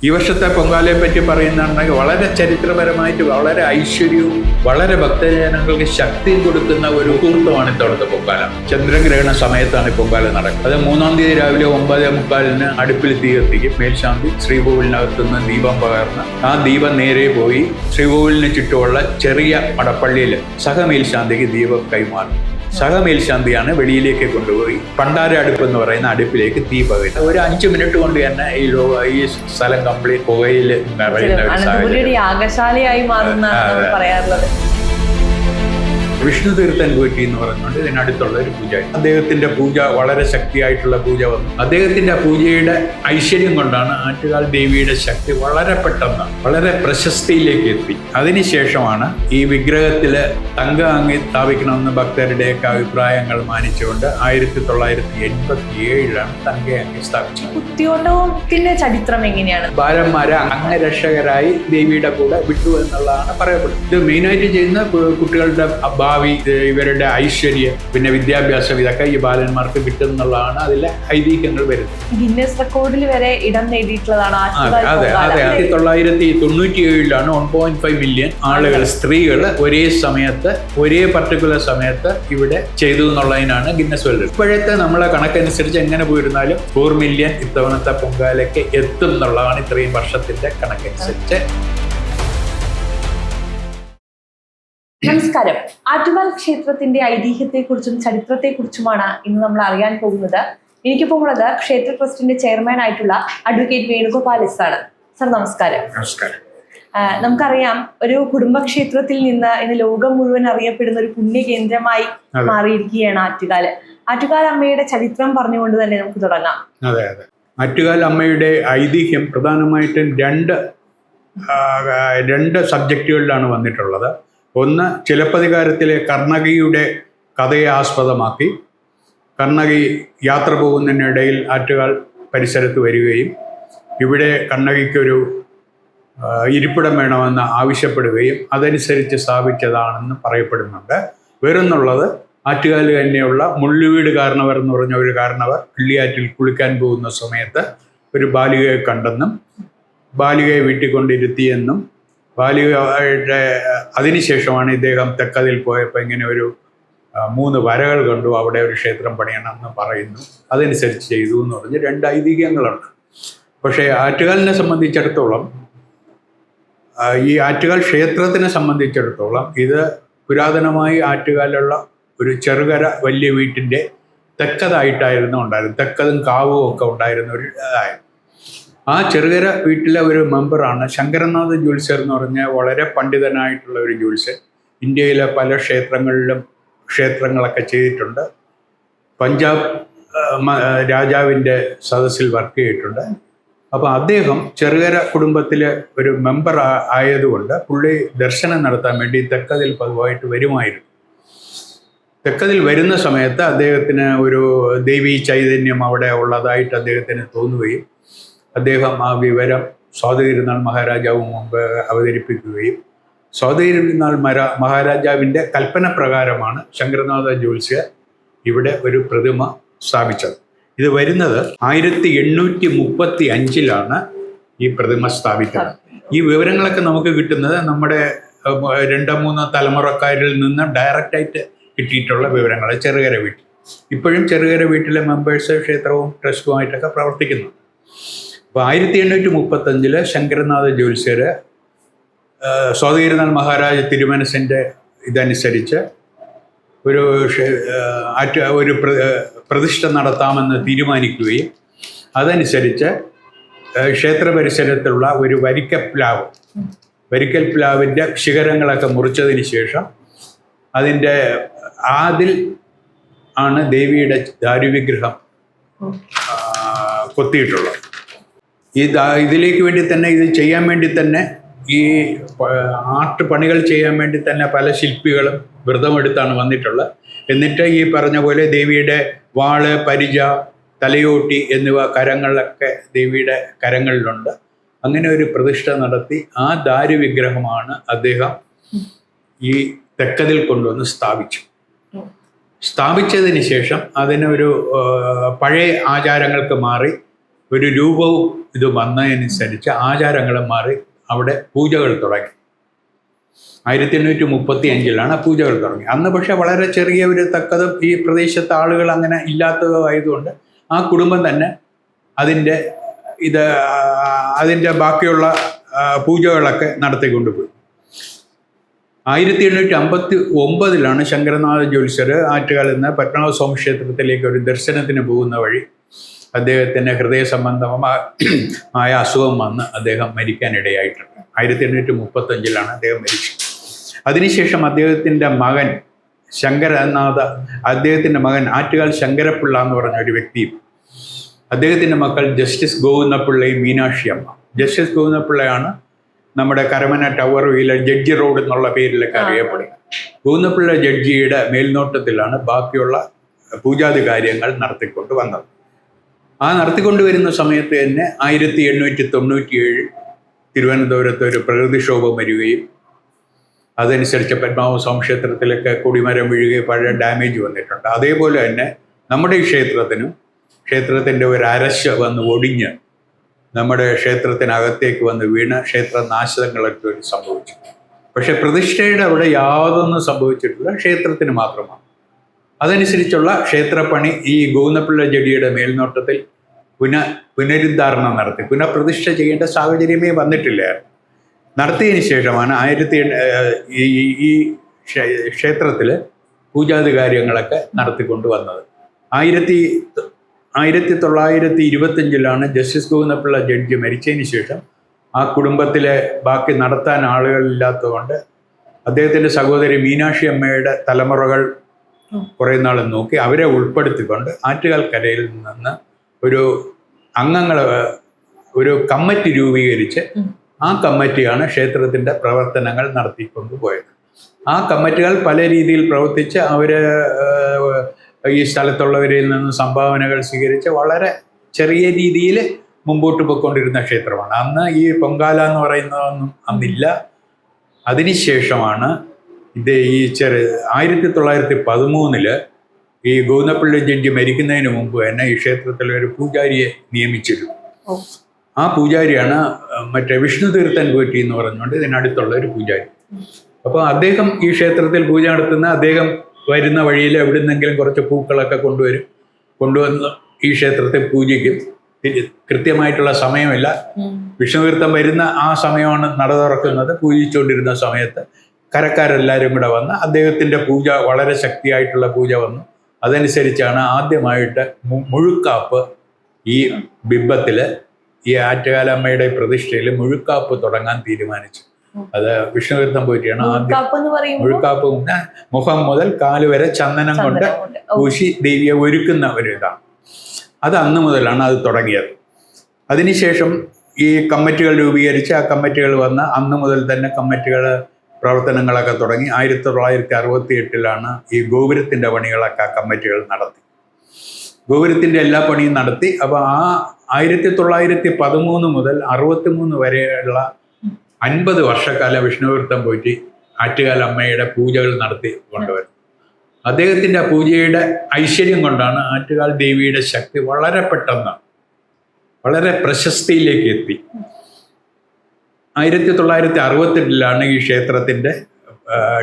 ഈ വർഷത്തെ പൊങ്കാലയെ പറ്റി പറയുന്നുണ്ടെങ്കിൽ വളരെ ചരിത്രപരമായിട്ട് വളരെ ഐശ്വര്യവും വളരെ ഭക്തജനങ്ങൾക്ക് ശക്തിയും കൊടുക്കുന്ന ഒരു മുഹൂർത്തമാണ് ഇത്തവണത്തെ പൊങ്കാല. ചന്ദ്രഗ്രഹണ സമയത്താണ് ഈ പൊങ്കാല നടക്കുന്നത്. അത് 3-ാം തീയതി രാവിലെ 9:45 അടുപ്പിൽ തീ കത്തിക്കും. മേൽശാന്തി ശ്രീകോവിലിനകത്തുനിന്ന് ദീപം പകർന്ന് ആ ദീപം നേരെ പോയി ശ്രീകോവിലിന് ചുറ്റുമുള്ള ചെറിയ മടപ്പള്ളിയിൽ സഹമേൽശാന്തിക്ക് ദീപം കൈമാറും. സഹമേൽശാന്തിയാണ് വെളിയിലേക്ക് കൊണ്ടുപോയി പണ്ടാര അടുപ്പ് എന്ന് പറയുന്ന അടുപ്പിലേക്ക് തീ പകരുന്നത്. ഒരു 5 മിനിറ്റ് കൊണ്ട് തന്നെ ഈ സ്ഥലം കംപ്ലീറ്റ് പുകയിൽ നിറയുന്ന ഒരു സാഹചര്യം. യാഗശാലയായി മാറുന്നതാണ് പറയാറുള്ളത്. വിഷ്ണു തീർത്ഥൻ പോറ്റി എന്ന് പറഞ്ഞുകൊണ്ട് ഇതിനടുത്തുള്ള ഒരു പൂജ. അദ്ദേഹത്തിന്റെ പൂജ വളരെ ശക്തിയായിട്ടുള്ള പൂജ വന്നു. അദ്ദേഹത്തിന്റെ പൂജയുടെ ഐശ്വര്യം കൊണ്ടാണ് ആറ്റുകാൽ ദേവിയുടെ ശക്തി വളരെ പെട്ടെന്ന് വളരെ പ്രശസ്തിയിലേക്ക് എത്തി. അതിനുശേഷമാണ് ഈ വിഗ്രഹത്തില് തങ്കഅങ്ങി സ്ഥാപിക്കണമെന്ന് ഭക്തരുടെയൊക്കെ അഭിപ്രായങ്ങൾ മാനിച്ചുകൊണ്ട് 1987 തങ്കഅങ്ങി സ്ഥാപിച്ചത്. കുത്തിയോട്ടത്തിന്റെ ചരിത്രം എങ്ങനെയാണ്? ബാലന്മാരെ അംഗരക്ഷകരായി ദേവിയുടെ കൂടെ വിട്ടു എന്നുള്ളതാണ് പറയപ്പെടുന്നത്. ഇത് മെയിനായിട്ട് ചെയ്യുന്ന കുട്ടികളുടെ ഭാവി, ഇവരുടെ ഐശ്വര്യം, പിന്നെ വിദ്യാഭ്യാസം, ഇതൊക്കെ ഈ ബാലന്മാർക്ക് കിട്ടും എന്നുള്ളതാണ് അതിലെ ഐതിഹ്യങ്ങൾ വരുന്നത്. ഗിന്നസ് റെക്കോർഡിൽ വരെ ഇടം നേടിയിട്ടുള്ളതാണ്. അതെ 1997 1.5 മില്യൺ ആളുകൾ, സ്ത്രീകൾ ഒരേ സമയത്ത് ഒരേ പർട്ടിക്കുലർ സമയത്ത് ഇവിടെ ചെയ്തു എന്നുള്ളതിനാണ് ഗിന്നസ് വേൾഡ്. ഇപ്പോഴത്തെ നമ്മളെ കണക്കനുസരിച്ച് എങ്ങനെ പോയിരുന്നാലും 4 മില്യൺ ഇത്തവണത്തെ പൊങ്കാലയ്ക്ക് എത്തും എന്നുള്ളതാണ് ഇത്രയും വർഷത്തിന്റെ കണക്കനുസരിച്ച്. നമസ്കാരം. ആറ്റുകാൽ ക്ഷേത്രത്തിന്റെ ഐതിഹ്യത്തെക്കുറിച്ചും ചരിത്രത്തെക്കുറിച്ചുമാണ് ഇന്ന് നമ്മൾ അറിയാൻ പോകുന്നത്. എനിക്കിപ്പോൾ ഉള്ളത് ക്ഷേത്ര ട്രസ്റ്റിന്റെ ചെയർമാൻ ആയിട്ടുള്ള അഡ്വക്കേറ്റ് വേണുഗോപാൽ എസ് ആണ്. സർ നമസ്കാരം. നമസ്കാരം. നമുക്കറിയാം, ഒരു കുടുംബക്ഷേത്രത്തിൽ നിന്ന് ഇന്ന് ലോകം മുഴുവൻ അറിയപ്പെടുന്ന ഒരു പുണ്യകേന്ദ്രമായി മാറിയിരിക്കുകയാണ് ആറ്റുകാൽ. ആറ്റുകാൽ അമ്മയുടെ ചരിത്രം പറഞ്ഞുകൊണ്ട് തന്നെ നമുക്ക് തുടങ്ങാം. അതെ അതെ ആറ്റുകാൽ അമ്മയുടെ ഐതിഹ്യം പ്രധാനമായിട്ടും രണ്ട് സബ്ജക്റ്റുകളിലാണ് വന്നിട്ടുള്ളത്. ഒന്ന്, ചിലപ്പതികാരത്തിലെ കർണകിയുടെ കഥയെ ആസ്പദമാക്കി കർണകി യാത്ര പോകുന്നതിനിടയിൽ ആറ്റുകാൽ പരിസരത്ത് വരികയും ഇവിടെ കർണകിക്കൊരു ഇരിപ്പിടം വേണമെന്ന് ആവശ്യപ്പെടുകയും അതനുസരിച്ച് സ്ഥാപിച്ചതാണെന്ന് പറയപ്പെടുന്നുണ്ട്. വേറൊന്നുള്ളത്, ആറ്റുകാൽ തന്നെയുള്ള മുള്ളുവീട് കാരണവർ എന്ന് പറഞ്ഞ ഒരു കാരണവർ കിള്ളിയാറ്റിൽ കുളിക്കാൻ പോകുന്ന സമയത്ത് ഒരു ബാലികയെ കണ്ടെന്നും ബാലികയെ വീട്ടിൽ കൊണ്ടിരുത്തിയെന്നും ബാലികയുടെ അതിനുശേഷമാണ് ഇദ്ദേഹം തെക്കതിൽ പോയപ്പോൾ ഇങ്ങനെ ഒരു 3 വരകൾ കണ്ടു, അവിടെ ഒരു ക്ഷേത്രം പണിയണമെന്ന് പറയുന്നു, അതനുസരിച്ച് ചെയ്തു എന്ന് പറഞ്ഞ് 2 ഐതിഹ്യങ്ങളുണ്ട്. പക്ഷേ ആറ്റുകാലിനെ സംബന്ധിച്ചിടത്തോളം, ഈ ആറ്റുകാൽ ക്ഷേത്രത്തിനെ സംബന്ധിച്ചിടത്തോളം ഇത് പുരാതനമായി ആറ്റുകാലുള്ള ഒരു ചെറുകര വലിയ വീട്ടിൻ്റെ തെക്കതായിട്ടായിരുന്നു ഉണ്ടായിരുന്നത്. തെക്കതും കാവും ഒക്കെ ഉണ്ടായിരുന്ന ഒരു ഇതായിരുന്നു. ആ ചെറുകര വീട്ടിലെ ഒരു മെമ്പറാണ് ശങ്കരനാഥ് ജ്യോത്സ്യർ എന്ന് പറഞ്ഞ വളരെ പണ്ഡിതനായിട്ടുള്ള ഒരു ജ്യോത്സ്യൻ. ഇന്ത്യയിലെ പല ക്ഷേത്രങ്ങളൊക്കെ ചെയ്തിട്ടുണ്ട്. പഞ്ചാബ് രാജാവിൻ്റെ സദസ്സിൽ വർക്ക് ചെയ്തിട്ടുണ്ട്. അപ്പോൾ അദ്ദേഹം ചെറുകര കുടുംബത്തിലെ ഒരു മെമ്പർ ആയതുകൊണ്ട് പുള്ളി ദർശനം നടത്താൻ വേണ്ടി തെക്കതിൽ പതിവായിട്ട് വരുമായിരുന്നു. തെക്കതിൽ വരുന്ന സമയത്ത് അദ്ദേഹത്തിന് ഒരു ദേവീ ചൈതന്യം അവിടെ ഉള്ളതായിട്ട് അദ്ദേഹത്തിന് തോന്നുകയും അദ്ദേഹം ആ വിവരം സ്വാതി തിരുനാൾ മഹാരാജാവ് മുമ്പ് അവതരിപ്പിക്കുകയും സ്വാതി തിരുനാൾ മഹാരാജാവിൻ്റെ കൽപ്പന പ്രകാരമാണ് ശങ്കരനാഥ ജ്യോത്സ്യർ ഇവിടെ ഒരു പ്രതിമ സ്ഥാപിച്ചത്. ഇത് വരുന്നത് 1835 ഈ പ്രതിമ സ്ഥാപിക്കുന്നത്. ഈ വിവരങ്ങളൊക്കെ നമുക്ക് കിട്ടുന്നത് നമ്മുടെ 2-3 തലമുറക്കാരിൽ നിന്ന് ഡയറക്റ്റായിട്ട് കിട്ടിയിട്ടുള്ള വിവരങ്ങൾ. ചെറുകര വീട്ടിൽ ഇപ്പോഴും ചെറുകര വീട്ടിലെ മെമ്പേഴ്സ് ക്ഷേത്രവും ട്രസ്റ്റുമായിട്ടൊക്കെ പ്രവർത്തിക്കുന്നു. അപ്പോൾ 1835 ശങ്കരനാഥ ജ്യോത്സ്യർ സ്വാതി തിരുനാൾ മഹാരാജ തിരുമനസിൻ്റെ ഇതനുസരിച്ച് ഒരു പ്രതിഷ്ഠ നടത്താമെന്ന് തീരുമാനിക്കുകയും അതനുസരിച്ച് ക്ഷേത്ര പരിസരത്തുള്ള ഒരു വരിക്കൽ പ്ലാവിൻ്റെ ശിഖരങ്ങളൊക്കെ മുറിച്ചതിന് ശേഷം അതിൻ്റെ അതിൽ ആണ് ദേവിയുടെ ദാരുവിഗ്രഹം കൊത്തിയിട്ടുള്ളത്. ഇതിലേക്ക് വേണ്ടി തന്നെ, ഇത് ചെയ്യാൻ വേണ്ടി തന്നെ, ഈ ആർട്ട് പണികൾ ചെയ്യാൻ വേണ്ടി തന്നെ പല ശില്പികളും വ്രതമെടുത്താണ് വന്നിട്ടുള്ളത്. എന്നിട്ട് ഈ പറഞ്ഞ പോലെ ദേവിയുടെ വാള്, പരിച, തലയോട്ടി എന്നിവ കരങ്ങളിലൊക്കെ ദേവിയുടെ കരങ്ങളിലുണ്ട്. അങ്ങനെ ഒരു പ്രതിഷ്ഠ നടത്തി ആ ദാരുവിഗ്രഹമാണ് അദ്ദേഹം ഈ തെക്കതിൽ കൊണ്ടുവന്ന് സ്ഥാപിച്ചതിന് ശേഷം അതിനൊരു പഴയ ആചാരങ്ങൾക്ക് മാറി ഒരു രൂപവും ഇത് വന്നതനുസരിച്ച് ആചാരങ്ങളും മാറി അവിടെ പൂജകൾ തുടങ്ങി. 1835 പൂജകൾ തുടങ്ങി. അന്ന് പക്ഷെ വളരെ ചെറിയ ഒരു തക്കതും ഈ പ്രദേശത്തെ ആളുകൾ അങ്ങനെ ഇല്ലാത്തതായതുകൊണ്ട് ആ കുടുംബം തന്നെ അതിൻ്റെ ബാക്കിയുള്ള പൂജകളൊക്കെ നടത്തിക്കൊണ്ടുപോയി. 1859 ശങ്കരനാഥ ജ്യോത്സ്യർ ആറ്റുകാലിൽ നിന്ന് പത്മനാഭസ്വാമി ക്ഷേത്രത്തിലേക്ക് ഒരു ദർശനത്തിന് പോകുന്ന വഴി അദ്ദേഹത്തിന് ഹൃദയ സംബന്ധമായ അസുഖം വന്ന് അദ്ദേഹം മരിക്കാനിടയായിട്ടുണ്ട്. 1835 അദ്ദേഹം മരിച്ചത്. അതിനുശേഷം അദ്ദേഹത്തിൻ്റെ മകൻ അദ്ദേഹത്തിൻ്റെ മകൻ ആറ്റുകാൽ ശങ്കരപ്പിള്ള എന്ന് പറഞ്ഞ ഒരു വ്യക്തിയും അദ്ദേഹത്തിൻ്റെ മക്കൾ ജസ്റ്റിസ് ഗോവിന്ദപിള്ളയും മീനാക്ഷി അമ്മ. ജസ്റ്റിസ് ഗോവിന്ദപിള്ളയാണ് നമ്മുടെ കരമന ടവർ വീല ജഡ്ജി റോഡ് എന്നുള്ള പേരിലൊക്കെ അറിയപ്പെടുന്നത്. ഗോവിന്ദപിള്ള ജഡ്ജിയുടെ മേൽനോട്ടത്തിലാണ് ബാക്കിയുള്ള പൂജാതി കാര്യങ്ങൾ നടത്തിക്കൊണ്ട് വന്നത്. ആ നടത്തിക്കൊണ്ടുവരുന്ന സമയത്ത് തന്നെ 1897 തിരുവനന്തപുരത്ത് ഒരു പ്രകൃതിക്ഷോഭം വരികയും അതനുസരിച്ച് പത്മനാഭസ്വാമി ക്ഷേത്രത്തിലൊക്കെ കൊടിമരം വീഴുകയും പഴയ ഡാമേജ് വന്നിട്ടുണ്ട്. അതേപോലെ തന്നെ നമ്മുടെ ഈ ക്ഷേത്രത്തിൻ്റെ ഒരു അരശ വന്ന് ഒടിഞ്ഞ് നമ്മുടെ ക്ഷേത്രത്തിനകത്തേക്ക് വന്ന് വീണ് ക്ഷേത്രനാശങ്ങളൊക്കെ സംഭവിച്ചു. പക്ഷെ പ്രതിഷ്ഠയുടെ അവിടെ യാതൊന്നും സംഭവിച്ചിട്ടില്ല, ക്ഷേത്രത്തിന് മാത്രമാണ്. അതനുസരിച്ചുള്ള ക്ഷേത്രപ്പണി ഈ ഗോവിന്ദപിള്ള ജഡിയുടെ മേൽനോട്ടത്തിൽ പുനരുദ്ധാരണം നടത്തി. പുനഃപ്രതിഷ്ഠ ചെയ്യേണ്ട സാഹചര്യമേ വന്നിട്ടില്ലായിരുന്നു. നടത്തിയതിന് ശേഷമാണ് ഈ ക്ഷേത്രത്തിൽ പൂജാതി കാര്യങ്ങളൊക്കെ നടത്തിക്കൊണ്ട് വന്നത്. 1925 ജസ്റ്റിസ് ഗോവിന്ദപിള്ള ജഡ്ജി മരിച്ചതിന് ശേഷം ആ കുടുംബത്തിലെ ബാക്കി നടത്താൻ ആളുകളില്ലാത്തതുകൊണ്ട് അദ്ദേഹത്തിൻ്റെ സഹോദരി മീനാക്ഷി അമ്മയുടെ തലമുറകൾ കുറേ നാൾ നോക്കി അവരെ ഉൾപ്പെടുത്തിക്കൊണ്ട് ആറ്റുകാൽ കരയിൽ നിന്ന് ഒരു കമ്മിറ്റി രൂപീകരിച്ച് ആ കമ്മിറ്റിയാണ് ക്ഷേത്രത്തിൻ്റെ പ്രവർത്തനങ്ങൾ നടത്തിക്കൊണ്ടുപോയത്. ആ കമ്മിറ്റികൾ പല രീതിയിൽ പ്രവർത്തിച്ച് അവർ ഈ സ്ഥലത്തുള്ളവരിൽ നിന്ന് സംഭാവനകൾ സ്വീകരിച്ച് വളരെ ചെറിയ രീതിയിൽ മുമ്പോട്ട് പോയിക്കൊണ്ടിരുന്ന ക്ഷേത്രമാണ്. അന്ന് ഈ പൊങ്കാല എന്ന് പറയുന്നതൊന്നും അന്നില്ല. അതിനുശേഷമാണ് ഇത് 1913 ഈ ഗോവിന്ദപിള്ള ജഡ്ജി മരിക്കുന്നതിന് മുമ്പ് തന്നെ ഈ ക്ഷേത്രത്തിൽ ഒരു പൂജാരിയെ നിയമിച്ചിരുന്നു. ആ പൂജാരിയാണ് മറ്റേ വിഷ്ണു തീർത്ഥൻ പോറ്റി എന്ന് പറഞ്ഞുകൊണ്ട് ഇതിനടുത്തുള്ള ഒരു പൂജാരി. അപ്പോൾ അദ്ദേഹം ഈ ക്ഷേത്രത്തിൽ പൂജ നടത്തുന്ന അദ്ദേഹം വരുന്ന വഴിയിൽ എവിടെ നിന്നെങ്കിലും കുറച്ച് പൂക്കളൊക്കെ കൊണ്ടുവന്ന് ഈ ക്ഷേത്രത്തിൽ പൂജിക്കും. കൃത്യമായിട്ടുള്ള സമയമില്ല. വിഷ്ണുതീർത്ഥം വരുന്ന ആ സമയമാണ് നട തുറക്കുന്നത്. പൂജിച്ചുകൊണ്ടിരുന്ന സമയത്ത് കരക്കാരെല്ലാവരും കൂടെ വന്ന് അദ്ദേഹത്തിൻ്റെ പൂജ വളരെ ശക്തിയായിട്ടുള്ള പൂജ വന്നു. അതനുസരിച്ചാണ് ആദ്യമായിട്ട് മുഴുക്കാപ്പ് ഈ ബിംബത്തിൽ ഈ ആറ്റുകാലമ്മയുടെ പ്രതിഷ്ഠയിൽ മുഴുക്കാപ്പ് തുടങ്ങാൻ തീരുമാനിച്ചു. അത് വിഷ്ണുതീർത്ഥം പോറ്റിയാണ് ആദ്യം. മുഴുക്കാപ്പ് മുഖം മുതൽ കാല് വരെ ചന്ദനം കൊണ്ട് പൂശി ദേവിയെ ഒരുക്കുന്ന ഒരു ഇതാണ്. അത് അന്ന് മുതലാണ് അത് തുടങ്ങിയത്. അതിനുശേഷം ഈ കമ്മിറ്റികൾ രൂപീകരിച്ച് ആ കമ്മിറ്റികൾ വന്ന് അന്ന് മുതൽ തന്നെ കമ്മിറ്റികൾ പ്രവർത്തനങ്ങളൊക്കെ തുടങ്ങി. 1968 ഈ ഗോപുരത്തിൻ്റെ പണികളൊക്കെ ആ കമ്മിറ്റികൾ നടത്തി. ഗോപുരത്തിൻ്റെ എല്ലാ പണിയും നടത്തി. അപ്പോൾ ആ 1913 മുതൽ 63 വരെയുള്ള 50 വർഷക്കാലം വിഷ്ണുതീർത്ഥം പോറ്റി ആറ്റുകാലമ്മയുടെ പൂജകൾ നടത്തി കൊണ്ടുവരും. അദ്ദേഹത്തിൻ്റെ പൂജയുടെ ഐശ്വര്യം കൊണ്ടാണ് ആറ്റുകാൽ ദേവിയുടെ ശക്തി വളരെ പെട്ടെന്ന് വളരെ പ്രശസ്തിയിലേക്ക് എത്തി. 1968 ഈ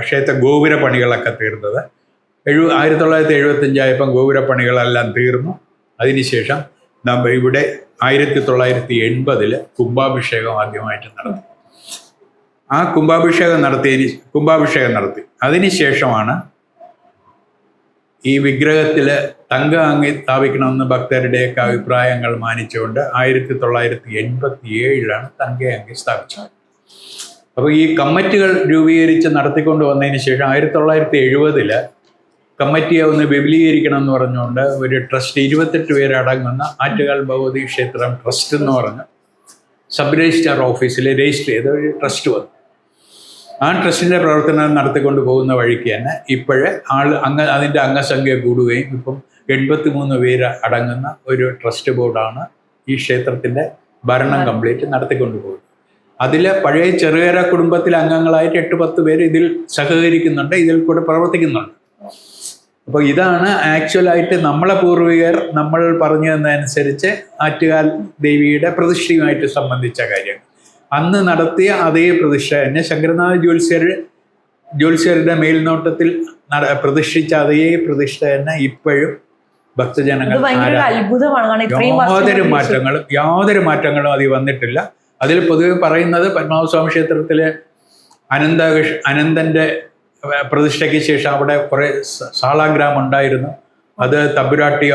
ക്ഷേത്ര ഗോപുര പണികളൊക്കെ തീർന്നത്. 1975 ഗോപുരപ്പണികളെല്ലാം തീർന്നു. അതിനുശേഷം ഇവിടെ 1980 കുംഭാഭിഷേകം ആദ്യമായിട്ട് നടത്തി. ആ കുംഭാഭിഷേകം നടത്തി. അതിനുശേഷമാണ് ഈ വിഗ്രഹത്തിൽ തങ്കഅങ്കി സ്ഥാപിക്കണമെന്ന് ഭക്തരുടെയൊക്കെ അഭിപ്രായങ്ങൾ മാനിച്ചുകൊണ്ട് 1987 തങ്കഅങ്കി സ്ഥാപിച്ചത്. അപ്പോൾ ഈ കമ്മിറ്റികൾ രൂപീകരിച്ച് നടത്തിക്കൊണ്ട് വന്നതിന് ശേഷം 1970 കമ്മിറ്റിയെ ഒന്ന് വിപുലീകരിക്കണം എന്ന് പറഞ്ഞുകൊണ്ട് ഒരു ട്രസ്റ്റ് 28 പേരടങ്ങുന്ന ആറ്റുകാൽ ഭഗവതി ക്ഷേത്രം ട്രസ്റ്റ് എന്ന് പറഞ്ഞ് സബ് രജിസ്ട്രാർ ഓഫീസിൽ രജിസ്റ്റർ ചെയ്ത ഒരു ട്രസ്റ്റ് വന്നു. ആ ട്രസ്റ്റിൻ്റെ പ്രവർത്തനം നടത്തിക്കൊണ്ട് പോകുന്ന വഴിക്ക് തന്നെ ഇപ്പോഴേ അതിൻ്റെ അംഗസംഖ്യ കൂടുകയും ഇപ്പം 83 പേര് അടങ്ങുന്ന ഒരു ട്രസ്റ്റ് ബോർഡാണ് ഈ ക്ഷേത്രത്തിൻ്റെ ഭരണം കംപ്ലീറ്റ് നടത്തിക്കൊണ്ട് പോകുന്നത്. അതിൽ പഴയ ചെറുകര കുടുംബത്തിലെ അംഗങ്ങളായിട്ട് 8-10 പേര് ഇതിൽ സഹകരിക്കുന്നുണ്ട്, ഇതിൽ കൂടെ പ്രവർത്തിക്കുന്നുണ്ട്. അപ്പോൾ ഇതാണ് ആക്ച്വലായിട്ട് നമ്മളെ പൂർവികർ നമ്മൾ പറഞ്ഞു തന്നതനുസരിച്ച് ആറ്റുകാൽ ദേവിയുടെ പ്രതിഷ്ഠയുമായിട്ട് സംബന്ധിച്ച കാര്യം. അന്ന് നടത്തിയ അതേ പ്രതിഷ്ഠ തന്നെ ശങ്കരനാഥ ജ്യോത്സ്യരുടെ മേൽനോട്ടത്തിൽ പ്രതിഷ്ഠിച്ച അതേ പ്രതിഷ്ഠ തന്നെ ഇപ്പോഴും ഭക്തജനങ്ങൾ യാതൊരു മാറ്റങ്ങളും അതിൽ വന്നിട്ടില്ല. അതിൽ പൊതുവെ പറയുന്നത് പത്മനാഭസ്വാമി ക്ഷേത്രത്തിലെ അനന്തന്റെ പ്രതിഷ്ഠയ്ക്ക് ശേഷം അവിടെ കുറെ സാളാഗ്രാമം ഉണ്ടായിരുന്നു. അത് തമ്പുരാട്ടി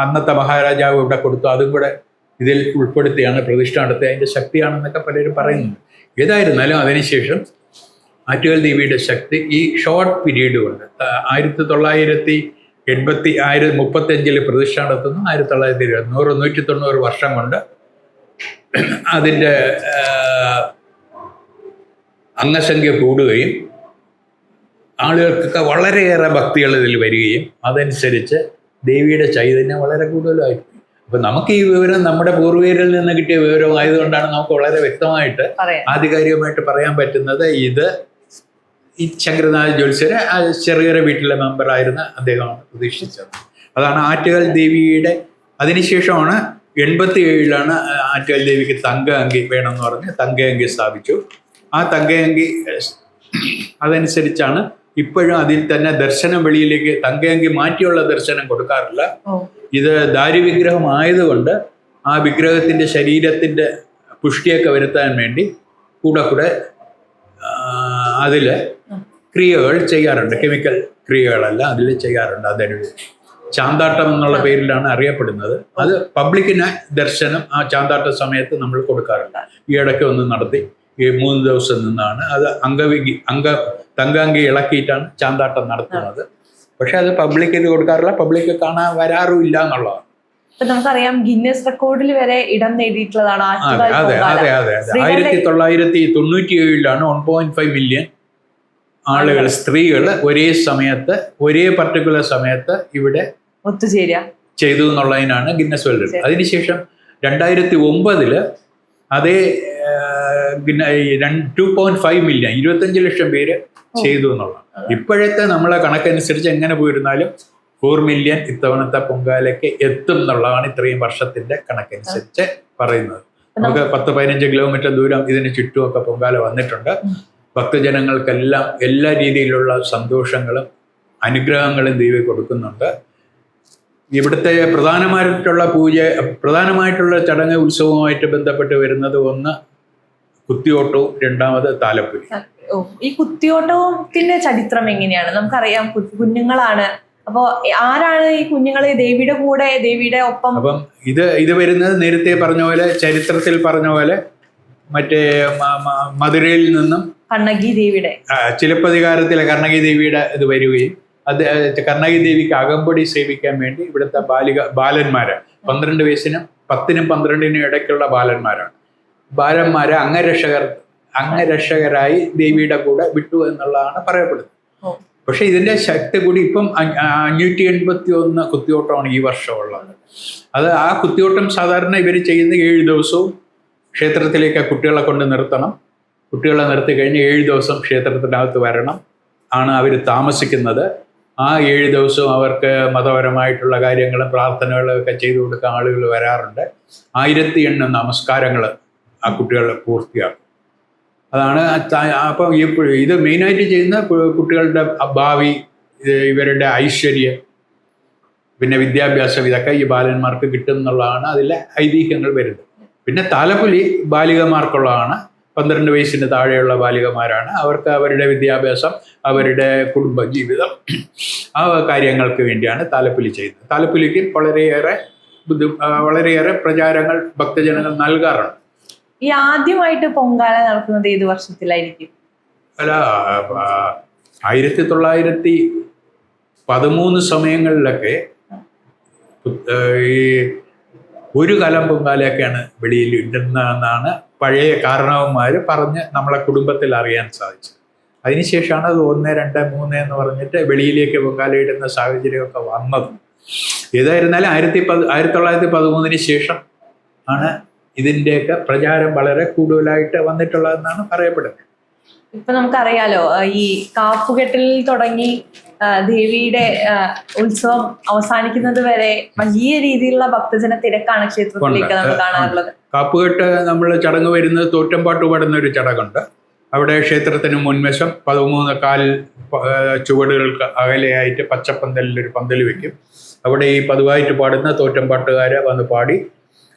അന്നത്തെ മഹാരാജാവ് ഇവിടെ കൊടുത്തു. അതും കൂടെ ഇതിൽ ഉൾപ്പെടുത്തിയാണ് പ്രതിഷ്ഠ നടത്തിയത്. അതിൻ്റെ ശക്തിയാണെന്നൊക്കെ പലരും പറയുന്നുണ്ട്. ഏതായിരുന്നാലും അതിനുശേഷം ആറ്റുകാൽ ദേവിയുടെ ശക്തി ഈ ഷോർട്ട് പീരീഡ് കൊണ്ട് 1935 പ്രതിഷ്ഠ നടത്തുന്നു. 1920 190 വർഷം കൊണ്ട് അതിൻ്റെ അംഗസംഖ്യ കൂടുകയും ആളുകൾക്കൊക്കെ വളരെയേറെ ഭക്തികൾ ഇതിൽ വരികയും അതനുസരിച്ച് ദേവിയുടെ ചൈതന്യം വളരെ കൂടുതലായിരുന്നു. അപ്പം നമുക്ക് ഈ വിവരം നമ്മുടെ പൂർവികരിൽ നിന്ന് കിട്ടിയ വിവരമായതുകൊണ്ടാണ് നമുക്ക് വളരെ വ്യക്തമായിട്ട് ആധികാരികമായിട്ട് പറയാൻ പറ്റുന്നത്. ഇത് ഈ ശങ്കരനാഥ ജ്യോത്സ്യരെ ചെറിയൊരു വീട്ടിലെ മെമ്പറായിരുന്ന അദ്ദേഹമാണ് പ്രതീക്ഷിച്ചത്. അതാണ് ആറ്റുകാൽ ദേവിയുടെ. അതിനുശേഷമാണ് 87 ആറ്റുകാൽ ദേവിക്ക് തങ്ക അങ്കി വേണമെന്ന് പറഞ്ഞ് തങ്ക അങ്കി സ്ഥാപിച്ചു. ആ തങ്ക അങ്കി അതനുസരിച്ചാണ് ഇപ്പോഴും അതിൽ തന്നെ ദർശനം വെളിയിലേക്ക് തങ്ക അങ്കി മാറ്റിയുള്ള ദർശനം കൊടുക്കാറില്ല. ഇത് ദാരുവിഗ്രഹം ആയതുകൊണ്ട് ആ വിഗ്രഹത്തിന്റെ ശരീരത്തിന്റെ പുഷ്ടിയൊക്കെ വരുത്താൻ വേണ്ടി കൂടെ അതിൽ ക്രിയകൾ ചെയ്യാറുണ്ട്. കെമിക്കൽ ക്രിയകളല്ല, അതിൽ ചെയ്യാറുണ്ട്. അതൊരു ചാന്താട്ടം എന്നുള്ള പേരിലാണ് അറിയപ്പെടുന്നത്. അത് പബ്ലിക്കിന് ദർശനം ആ ചാന്താട്ട സമയത്ത് നമ്മൾ കൊടുക്കാറുണ്ട്. ഈ ഇടയ്ക്ക് ഒന്ന് നടത്തി 3 ദിവസം നിന്നാണ് അത് തങ്കാങ്കി ഇളക്കിയിട്ടാണ് ചാന്താട്ടം നടത്തുന്നത്. പക്ഷെ അത് പബ്ലിക്കിന് കൊടുക്കാറില്ല, പബ്ലിക്ക് കാണാൻ വരാറുമില്ല എന്നുള്ളതാണ്. നമുക്കറിയാം ഗിന്നസ് റെക്കോർഡിൽ വരെ ഇടം നേടിയിട്ടുള്ളതാണ്. അതെ 1997 1.5 മില്യൺ ആളുകൾ, സ്ത്രീകൾ ഒരേ സമയത്ത് ഒരേ പർട്ടിക്കുലർ സമയത്ത് ഇവിടെ ഒത്തുചേരുക ചെയ്തു എന്നുള്ളതിനാണ് ഗിന്നസ് വേൾഡ് റെക്കോർഡ്. അതിനുശേഷം 2009 അതേ 2.5 മില്യൺ 25 ലക്ഷം പേര് ചെയ്തു എന്നുള്ളതാണ്. ഇപ്പോഴത്തെ നമ്മളെ കണക്കനുസരിച്ച് എങ്ങനെ പോയിരുന്നാലും 4 മില്യൺ ഇത്തവണത്തെ പൊങ്കാലയ്ക്ക് എത്തും എന്നുള്ളതാണ് ഇത്രയും വർഷത്തിന്റെ കണക്കനുസരിച്ച് പറയുന്നത്. നമുക്ക് 10-15 കിലോമീറ്റർ ദൂരം ഇതിന് ചുറ്റുമൊക്കെ പൊങ്കാല വന്നിട്ടുണ്ട്. ഭക്തജനങ്ങൾക്കെല്ലാം എല്ലാ രീതിയിലുള്ള സന്തോഷങ്ങളും അനുഗ്രഹങ്ങളും ദേവി കൊടുക്കുന്നുണ്ട്. ഇവിടുത്തെ പ്രധാനമായിട്ടുള്ള ചടങ്ങ് ഉത്സവവുമായിട്ട് ബന്ധപ്പെട്ട് വരുന്നത് ഒന്ന് കുത്തിയോട്ടവും, രണ്ടാമത് താലപ്പൊലി. ഈ കുത്തിയോട്ടത്തിന്റെ ചരിത്രം എങ്ങനെയാണ്? നമുക്കറിയാം കുഞ്ഞുങ്ങളാണ്. അപ്പോ ആരാണ് ഈ കുഞ്ഞുങ്ങള് ദേവിയുടെ കൂടെ, ദേവിയുടെ ഒപ്പം? അപ്പം ഇത് വരുന്നത് നേരത്തെ പറഞ്ഞ പോലെ, ചരിത്രത്തിൽ പറഞ്ഞ പോലെ മറ്റേ മധുരയിൽ നിന്നും കണ്ണകി ദേവിയുടെ ചിലപ്പതികാരത്തിലെ കണ്ണകി ദേവിയുടെ ഇത് വരികയും അത് കണ്ണകി ദേവിക്ക് അകമ്പടി സേവിക്കാൻ വേണ്ടി ഇവിടുത്തെ ബാലന്മാര് 12 വയസ്സിനും 10നും 12നും ഇടയ്ക്കുള്ള ബാലന്മാരെ അംഗരക്ഷകരായി ദേവിയുടെ കൂടെ വിട്ടു എന്നുള്ളതാണ് പറയപ്പെടുന്നത്. പക്ഷെ ഇതിന്റെ ശക്തി കൂടി ഇപ്പം 581 കുത്തിയോട്ടമാണ് ഈ വർഷമുള്ളത്. അത് ആ കുത്തിയോട്ടം സാധാരണ ഇവർ ചെയ്യുന്ന 7 ദിവസവും ക്ഷേത്രത്തിലേക്ക് കുട്ടികളെ കൊണ്ട് നിർത്തണം. കുട്ടികളെ നിർത്തി കഴിഞ്ഞ് 7 ദിവസം ക്ഷേത്രത്തിനകത്ത് വരണം ആണ് അവർ താമസിക്കുന്നത്. ആ 7 ദിവസവും അവർക്ക് മതപരമായിട്ടുള്ള കാര്യങ്ങളും പ്രാർത്ഥനകളും ഒക്കെ ചെയ്തു കൊടുക്കാൻ ആളുകൾ വരാറുണ്ട്. 1008 നമസ്കാരങ്ങൾ ആ കുട്ടികൾ പൂർത്തിയാക്കും. അതാണ്. അപ്പം ഇത് മെയിനായിട്ട് ചെയ്യുന്ന കുട്ടികളുടെ ഭാവി, ഇവരുടെ ഐശ്വര്യം, പിന്നെ വിദ്യാഭ്യാസം, ഇതൊക്കെ ഈ ബാലന്മാർക്ക് കിട്ടും എന്നുള്ളതാണ് അതിലെ ഐതിഹ്യങ്ങൾ വരുന്നത്. പിന്നെ താലപ്പൊലി ബാലികമാർക്കുള്ളതാണ്. 12 വയസ്സിന് താഴെയുള്ള ബാലികമാരാണ്. അവർക്ക് അവരുടെ വിദ്യാഭ്യാസം, അവരുടെ കുടുംബ ജീവിതം, ആ കാര്യങ്ങൾക്ക് വേണ്ടിയാണ് താലപ്പൊലി ചെയ്യുന്നത്. താലപ്പൊലിക്ക് വളരെയേറെ പ്രചാരങ്ങൾ ഭക്തജനങ്ങൾ നൽകാറുണ്ട്. ഈ ആദ്യമായിട്ട് പൊങ്കാല നടക്കുന്നത് ഏത് വർഷത്തിലായിരിക്കും? 1913 സമയങ്ങളിലൊക്കെ ഈ ഒരു കലം പൊങ്കാലയൊക്കെയാണ് വെളിയിൽ ഇടുന്നതെന്നാണ് പഴയ കാരണവന്മാർ പറഞ്ഞ് നമ്മളെ കുടുംബത്തിൽ അറിയാൻ സാധിച്ചത്. അതിനുശേഷമാണ് അത് 1, 2, 3 എന്ന് പറഞ്ഞിട്ട് വെളിയിലേക്ക് പൊങ്കാല ഇടുന്ന സാഹചര്യമൊക്കെ വന്നത്. ഏതായിരുന്നാലും 1913 ശേഷം ആണ് ഇതിൻ്റെയൊക്കെ പ്രചാരം വളരെ കൂടുതലായിട്ട് വന്നിട്ടുള്ളതെന്നാണ് പറയപ്പെടുന്നത്. ഇപ്പൊ നമുക്കറിയാലോ ഈ കാപ്പുകെട്ടിൽ തുടങ്ങി ദേവിയുടെ ഉത്സവം അവസാനിക്കുന്നത് വരെ വലിയ രീതിയിലുള്ള ഭക്തജന തിരക്കാണ് ക്ഷേത്രത്തിലേക്ക് നമ്മൾ കാണാറുള്ളത്. കാപ്പുകെട്ട് നമ്മൾ ചടങ്ങ് വരുന്നത് തോറ്റമ്പാട്ട് പാടുന്ന ഒരു ചടങ്ങുണ്ട്. അവിടെ ക്ഷേത്രത്തിന് മുൻവശം 13 കാൽ ചുവടുകൾക്ക് അകലെയായിട്ട് പച്ചപ്പന്തലിൽ ഒരു പന്തൽ വെക്കും. അവിടെ ഈ പതിവായിട്ട് പാടുന്ന തോറ്റമ്പാട്ടുകാരെ വന്ന് പാടി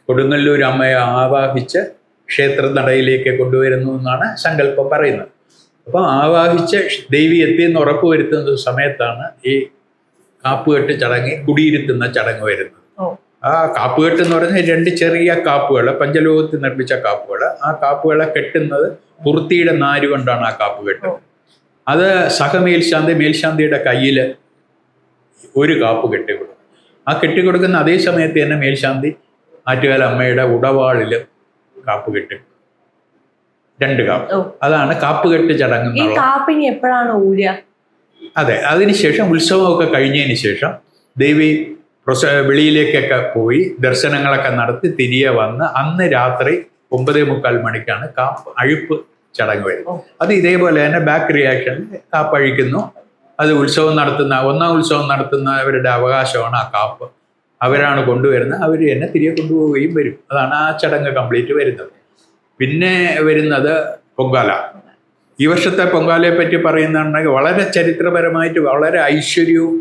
കൊടുങ്ങല്ലൂർ അമ്മയെ ആവാഹിച്ച് ക്ഷേത്ര നടയിലേക്ക് കൊണ്ടുവരുന്നു എന്നാണ് സങ്കല്പം പറയുന്നത്. അപ്പം ആവാഹിച്ച് ദേവി എത്തിയെന്ന് ഉറപ്പുവരുത്തുന്ന സമയത്താണ് ഈ കാപ്പുകെട്ട് ചടങ്ങ് കുടിയിരുത്തുന്ന ചടങ്ങ് വരുന്നത്. ആ കാപ്പുകെട്ട് എന്ന് പറഞ്ഞാൽ 2 ചെറിയ കാപ്പുകൾ, പഞ്ചലോഹത്തിൽ നിർമ്മിച്ച കാപ്പുകൾ. ആ കാപ്പുകളെ കെട്ടുന്നത് കുർത്തിയുടെ നാര് കൊണ്ടാണ് ആ കാപ്പുകെട്ട്. അത് മേൽശാന്തിയുടെ കയ്യിൽ ഒരു കാപ്പ് കെട്ടിക്കൊടുക്കും. ആ കെട്ടിക്കൊടുക്കുന്ന അതേ സമയത്ത് തന്നെ മേൽശാന്തി ആറ്റുകാൽ അമ്മയുടെ ഉടവാളിൽ കാപ്പ് കെട്ടി 2 കാപ്പ്. അതാണ് കാപ്പുകെട്ട് ചടങ്ങ്. എപ്പോഴാണ് ഊരുക? അതെ, അതിനുശേഷം ഉത്സവമൊക്കെ കഴിഞ്ഞതിന് ശേഷം ദേവി വെളിയിലേക്കൊക്കെ പോയി ദർശനങ്ങളൊക്കെ നടത്തി തിരികെ വന്ന് അന്ന് രാത്രി 9:45 മണിക്കാണ് കാപ്പ് അഴിപ്പ് ചടങ്ങ് വരുന്നത്. അത് ഇതേപോലെ തന്നെ ബാക്ക് റിയാക്ഷൻ കാപ്പ് അഴിക്കുന്നു. അത് ഒന്നാം ഉത്സവം നടത്തുന്നവരുടെ അവകാശമാണ് ആ കാപ്പ്. അവരാണ് കൊണ്ടുവരുന്നത്. അവർ തന്നെ തിരികെ കൊണ്ടുപോവുകയും വരും. അതാണ് ആ ചടങ്ങ് കംപ്ലീറ്റ് വരുന്നത്. പിന്നെ വരുന്നത് പൊങ്കാല. ഈ വർഷത്തെ പൊങ്കാലയെ പറ്റി പറയുന്നുണ്ടെങ്കിൽ വളരെ ചരിത്രപരമായിട്ട് വളരെ ഐശ്വര്യവും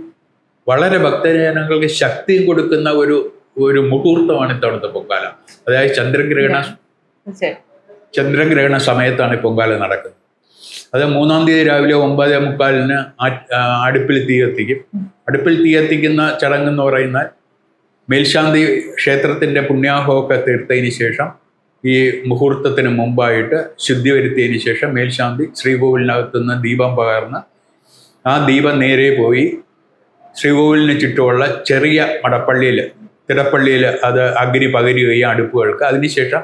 വളരെ ഭക്തജനങ്ങൾക്ക് ശക്തിയും കൊടുക്കുന്ന ഒരു മുഹൂർത്തമാണ് ഇത്തവണത്തെ പൊങ്കാല. അതായത് ചന്ദ്രഗ്രഹണ സമയത്താണ് ഈ പൊങ്കാല നടക്കുന്നത്. അത് 3-ാം തീയതി രാവിലെ 9:45 അടുപ്പിൽ തീ കത്തിക്കും. അടുപ്പിൽ തീ കത്തിക്കുന്ന ചടങ്ങെന്ന് പറയുന്നാൽ മേൽശാന്തി ക്ഷേത്രത്തിൻ്റെ പുണ്യാഹമൊക്കെ തീർത്തതിന് ശേഷം ഈ മുഹൂർത്തത്തിന് മുമ്പായിട്ട് ശുദ്ധി വരുത്തിയതിന് ശേഷം മേൽശാന്തി ശ്രീകോവിലിനകത്തുനിന്ന് ദീപം പകർന്ന് ആ ദീപം നേരെ പോയി ശ്രീകോവിലിന് ചുറ്റുമുള്ള ചെറിയ തിടപ്പള്ളിയിൽ അത് അഗ്നി പകരുകയും അടുപ്പുകൾക്ക്. അതിനുശേഷം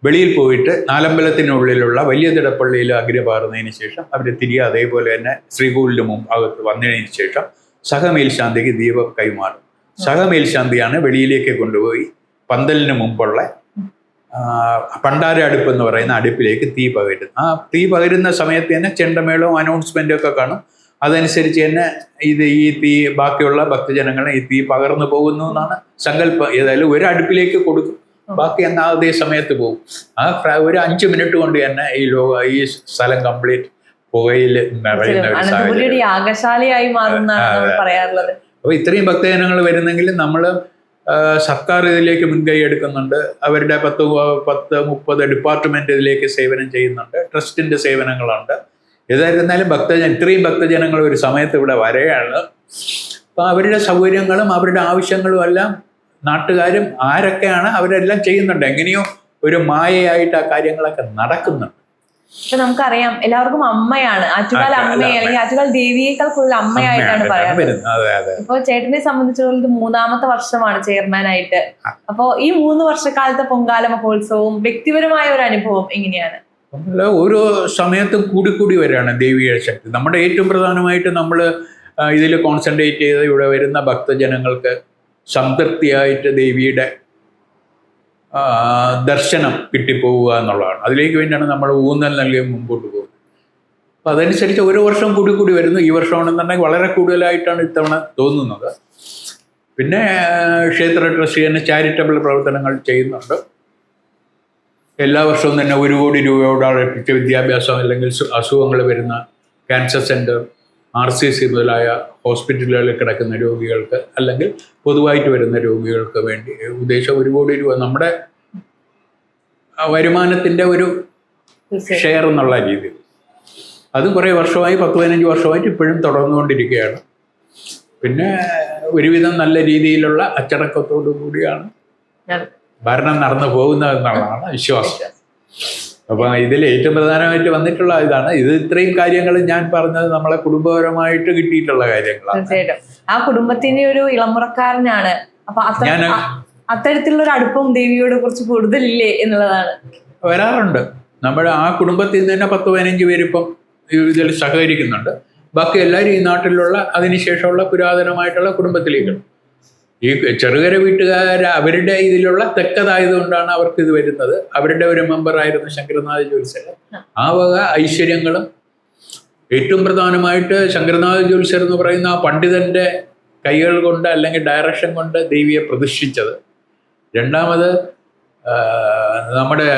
വെളിയിൽ പോയിട്ട് നാലമ്പലത്തിനുള്ളിലുള്ള വലിയ തിടപ്പള്ളിയിൽ അഗ്നി പകർന്നതിന് ശേഷം അവർ തിരികെ അതേപോലെ തന്നെ ശ്രീകോവിലിന് മുമ്പകത്ത് വന്നതിന് ശേഷം സഹമേൽശാന്തിക്ക് ദീപം കൈമാറും. സഹമേൽശാന്തിയാണ് വെളിയിലേക്ക് കൊണ്ടുപോയി പന്തലിന് മുമ്പുള്ള പണ്ടാര അടുപ്പ് എന്ന് പറയുന്ന അടുപ്പിലേക്ക് തീ പകരുന്നത്. ആ തീ പകരുന്ന സമയത്ത് തന്നെ ചെണ്ടമേളവും അനൗൺസ്മെന്റും ഒക്കെ കാണും. അതനുസരിച്ച് തന്നെ ഈ തീ ബാക്കിയുള്ള ഭക്തജനങ്ങളെ ഈ തീ പകർന്നു പോകുന്നു എന്നാണ് സങ്കല്പം. ഏതായാലും ഒരു അടുപ്പിലേക്ക് കൊടുക്കും, ബാക്കി എന്നാൽ അതേ സമയത്ത് പോകും. ഒരു 5 മിനിറ്റ് കൊണ്ട് തന്നെ ഈ സ്ഥലം കംപ്ലീറ്റ് പുകയിൽ നിറയുന്ന ഒരു സാഹചര്യം. ആകശാലയായി പറയാറുള്ളത്. അപ്പൊ ഇത്രയും ഭക്തജനങ്ങൾ വരുന്നെങ്കിലും നമ്മൾ സർക്കാർ ഇതിലേക്ക് മുൻകൈ എടുക്കുന്നുണ്ട്. അവരുടെ 10-30 ഡിപ്പാർട്ട്മെന്റ് ഇതിലേക്ക് സേവനം ചെയ്യുന്നുണ്ട്. ട്രസ്റ്റിന്റെ സേവനങ്ങളുണ്ട്. ഏതായിരുന്നാലും ഇത്രയും ഭക്തജനങ്ങൾ ഒരു സമയത്ത് ഇവിടെ വരെയാണ്. അപ്പം അവരുടെ സൗകര്യങ്ങളും അവരുടെ ആവശ്യങ്ങളും എല്ലാം നാട്ടുകാരും ആരൊക്കെയാണ് അവരെല്ലാം ചെയ്യുന്നുണ്ട്. എങ്ങനെയോ ഒരു മായയായിട്ട് ആ കാര്യങ്ങളൊക്കെ നടക്കുന്നുണ്ട്. ഇപ്പൊ നമുക്കറിയാം എല്ലാവർക്കും അമ്മയാണ്, ആറ്റുകാൽ അമ്മയെ അല്ലെങ്കിൽ ആറ്റുകാൽ ദേവിയേക്കാൾ കൂടുതൽ അമ്മയായിട്ടാണ് പറയാറ്. ഇപ്പൊ ചേട്ടനെ സംബന്ധിച്ചിടത്തോളം ഇത് 3-ാമത്തെ വർഷമാണ് ചെയർമാൻ ആയിട്ട്. അപ്പോ ഈ 3 വർഷക്കാലത്തെ പൊങ്കാല മഹോത്സവവും വ്യക്തിപരമായ ഒരു അനുഭവം എങ്ങനെയാണ്? ഓരോ സമയത്തും കൂടിക്കൂടി വരികയാണ് ദേവിയുടെ ശക്തി. നമ്മുടെ ഏറ്റവും പ്രധാനമായിട്ട് നമ്മൾ ഇതിൽ കോൺസെൻട്രേറ്റ് ചെയ്ത് ഇവിടെ വരുന്ന ഭക്തജനങ്ങൾക്ക് സംതൃപ്തിയായിട്ട് ദേവിയുടെ ദർശനം കിട്ടിപ്പോവുക എന്നുള്ളതാണ്. അതിലേക്ക് വേണ്ടിയാണ് നമ്മൾ ഊന്നൽ നൽകി മുമ്പോട്ട് പോകുന്നത്. അപ്പം അതനുസരിച്ച് ഓരോ വർഷം കൂടി വരുന്നു. ഈ വർഷമാണെന്നുണ്ടെങ്കിൽ വളരെ കൂടുതലായിട്ടാണ് ഇത്തവണ തോന്നുന്നത്. പിന്നെ ക്ഷേത്ര ട്രസ്റ്റ് തന്നെ ചാരിറ്റബിൾ പ്രവർത്തനങ്ങൾ ചെയ്യുന്നുണ്ട്. എല്ലാ വർഷവും തന്നെ 1 കോടി രൂപയോട് അടുപ്പിച്ച് വിദ്യാഭ്യാസം അല്ലെങ്കിൽ അസുഖങ്ങൾ വരുന്ന ക്യാൻസർ സെൻറ്റർ, RCC മുതലായ ഹോസ്പിറ്റലുകളിൽ കിടക്കുന്ന രോഗികൾക്ക് അല്ലെങ്കിൽ പൊതുവായിട്ട് വരുന്ന രോഗികൾക്ക് വേണ്ടി ഉദ്ദേശം 1 കോടി രൂപ നമ്മുടെ വരുമാനത്തിൻ്റെ ഒരു ഷെയർ എന്നുള്ള രീതിയിൽ അത് കുറേ വർഷമായി 10-15 വർഷമായിട്ട് ഇപ്പോഴും തുടർന്നുകൊണ്ടിരിക്കുകയാണ്. പിന്നെ ഒരുവിധം നല്ല രീതിയിലുള്ള അച്ചടക്കത്തോടു കൂടിയാണ് ഭരണം നടന്നു പോകുന്നതെന്നുള്ളതാണ് വിശ്വാസം. അപ്പം ഇതിൽ ഏറ്റവും പ്രധാനമായിട്ട് വന്നിട്ടുള്ള ഇതാണ്. ഇത്രയും കാര്യങ്ങൾ ഞാൻ പറഞ്ഞത് നമ്മളെ കുടുംബപരമായിട്ട് കിട്ടിയിട്ടുള്ള കാര്യങ്ങളാണ്. തീർച്ചയായിട്ടും ആ കുടുംബത്തിന്റെ ഒരു ഇളമുറക്കാരനാണ്. അപ്പൊ അത്തരത്തിലുള്ള ഒരു അടുപ്പം ദേവിയോട് കുറച്ച് കൂടുതലില്ലേ എന്നുള്ളതാണ്. വരാറുണ്ട്. നമ്മുടെ ആ കുടുംബത്തിൽ നിന്ന് തന്നെ 10-15 പേര് ഇപ്പം ഇതിൽ സഹകരിക്കുന്നുണ്ട്. ബാക്കി എല്ലാവരും ഈ നാട്ടിലുള്ള അതിനുശേഷമുള്ള പുരാതനമായിട്ടുള്ള കുടുംബത്തിലേക്ക്. ഈ ചെറുകര വീട്ടുകാർ അവരുടെ ഇതിലുള്ള തെക്കതായതുകൊണ്ടാണ് അവർക്ക് ഇത് വരുന്നത്. അവരുടെ ഒരു മെമ്പറായിരുന്നു ശങ്കരനാഥ ജ്യോത്സ്യൻ. ആ വക ഐശ്വര്യങ്ങളും ഏറ്റവും പ്രധാനമായിട്ട് ശങ്കരനാഥ ജ്യോത്സ്യർ എന്ന് പറയുന്ന ആ പണ്ഡിതന്റെ കൈകൾ കൊണ്ട് അല്ലെങ്കിൽ ഡയറക്ഷൻ കൊണ്ട് ദേവിയെ പ്രതിഷ്ഠിച്ചത്. രണ്ടാമത് നമ്മുടെ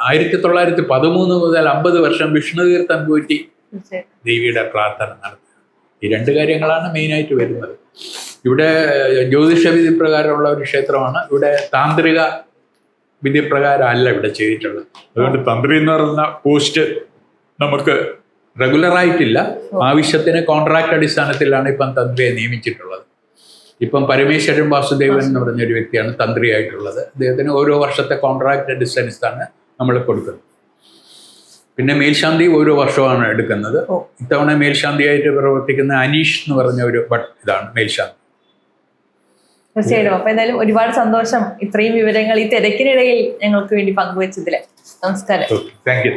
1913 മുതൽ 50 വർഷം വിഷ്ണുതീർത്ഥം പോറ്റി ദേവിയുടെ പ്രാർത്ഥന നടത്തുക. ഈ രണ്ട് കാര്യങ്ങളാണ് മെയിനായിട്ട് വരുന്നത്. ഇവിടെ ജ്യോതിഷ വിധി പ്രകാരമുള്ള ഒരു ക്ഷേത്രമാണ്. ഇവിടെ താന്ത്രിക വിധി പ്രകാരം അല്ല ഇവിടെ ചെയ്തിട്ടുള്ളത്. അതുകൊണ്ട് തന്ത്രി എന്ന് പറയുന്ന പോസ്റ്റ് നമുക്ക് റെഗുലറായിട്ടില്ല. ആവശ്യത്തിന് കോൺട്രാക്ട് അടിസ്ഥാനത്തിലാണ് ഇപ്പം തന്ത്രിയെ നിയമിച്ചിട്ടുള്ളത്. ഇപ്പം പരമേശ്വരൻ വാസുദേവൻ എന്ന് പറഞ്ഞൊരു വ്യക്തിയാണ് തന്ത്രിയായിട്ടുള്ളത്. അദ്ദേഹത്തിന് ഓരോ വർഷത്തെ കോൺട്രാക്ട് അടിസ്ഥാനത്താണ് നമ്മൾ കൊടുക്കുന്നത്. പിന്നെ മേൽശാന്തി ഓരോ വർഷമാണ് എടുക്കുന്നത്. ഇത്തവണ മേൽശാന്തിയായിട്ട് പ്രവർത്തിക്കുന്ന അനീഷ് എന്ന് പറഞ്ഞ ഒരു ഇതാണ് മേൽശാന്തി. തീർച്ചയായിട്ടും. അപ്പൊ എന്തായാലും ഒരുപാട് സന്തോഷം ഇത്രയും വിവരങ്ങൾ ഈ തിരക്കിനിടയിൽ ഞങ്ങൾക്ക് വേണ്ടി പങ്കുവച്ചതില്. നമസ്കാരം. Thank you.